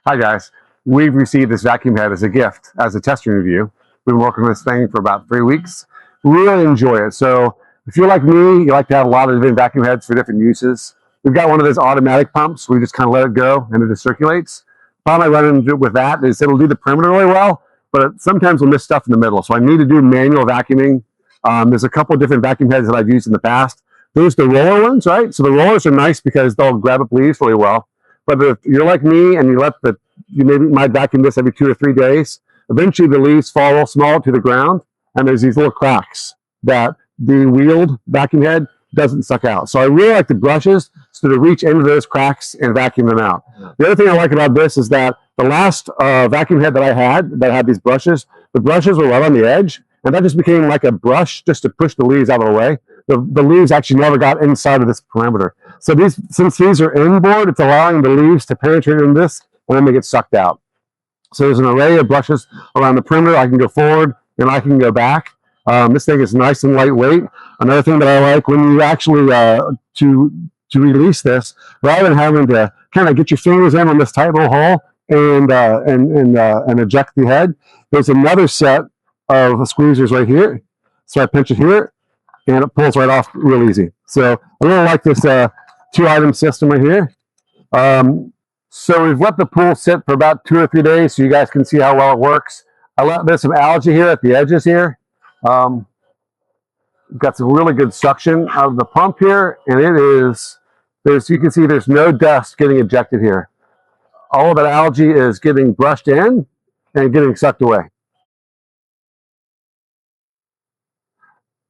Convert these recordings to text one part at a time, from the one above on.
Hi guys, we've received this vacuum head as a gift, as a testing review. We've been working on this thing for about 3 weeks. Really enjoy it. So if you're like me, you like to have a lot of different vacuum heads for different uses. We've got one of those automatic pumps. We just kind of let it go and it just circulates. Problem I run into with that is it'll do the perimeter really well, but sometimes we'll miss stuff in the middle. So I need to do manual vacuuming. There's a couple of different vacuum heads that I've used in the past. There's the roller ones, right? So the rollers are nice because they'll grab up leaves really well. But if you're like me and you maybe might vacuum this every 2 or 3 days, eventually the leaves fall real small to the ground, and there's these little cracks that the wheeled vacuum head doesn't suck out. So I really like the brushes so to reach into those cracks and vacuum them out. The other thing I like about this is that the last vacuum head that I had these brushes, the brushes were right on the edge, and that just became like a brush just to push the leaves out of the way. The leaves actually never got inside of this perimeter. So since these are inboard, it's allowing the leaves to penetrate in this, and then they get sucked out. So there's an array of brushes around the perimeter. I can go forward and I can go back. This thing is nice and lightweight. Another thing that I like when you actually to release this, rather than having to kind of get your fingers in on this tight little hole and eject the head, there's another set of squeezers right here. So I pinch it here, and it pulls right off real easy. So I really like this 2-item system right here. So we've let the pool sit for about 2 or 3 days so you guys can see how well it works. There's some algae here at the edges here. We've got some really good suction out of the pump here, and you can see there's no dust getting ejected here. All of that algae is getting brushed in and getting sucked away.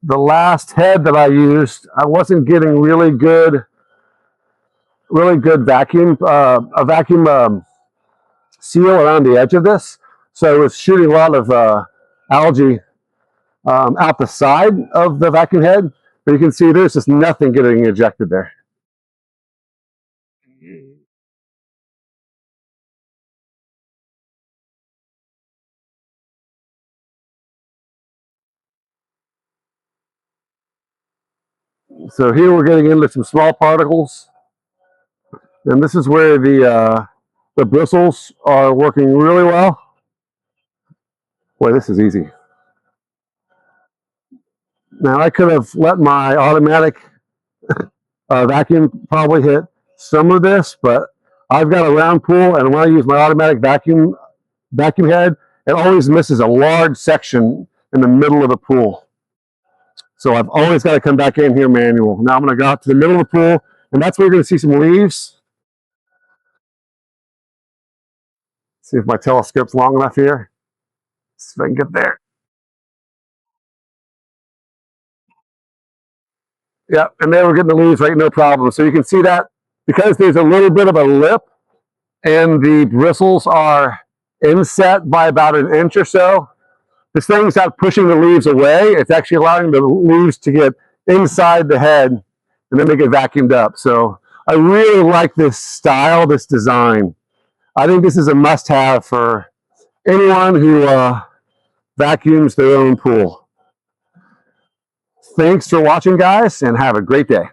The last head that I used, I wasn't getting really good vacuum seal around the edge of this, so it was shooting a lot of algae out the side of the vacuum head, but you can see there's just nothing getting ejected there. So here we're getting into some small particles, and this is where the bristles are working really well. Boy, this is easy. Now I could have let my automatic vacuum probably hit some of this, but I've got a round pool, and when I use my automatic vacuum head, it always misses a large section in the middle of the pool. So I've always got to come back in here manual. Now I'm going to go out to the middle of the pool, and that's where you're going to see some leaves. See if my telescope's long enough here. See if I can get there. Yep, and there we're getting the leaves right, no problem. So you can see that because there's a little bit of a lip and the bristles are inset by about 1 inch or so, this thing's not pushing the leaves away. It's actually allowing the leaves to get inside the head, and then they get vacuumed up. So I really like this style, this design. I think this is a must-have for anyone who vacuums their own pool. Thanks for watching, guys, and have a great day.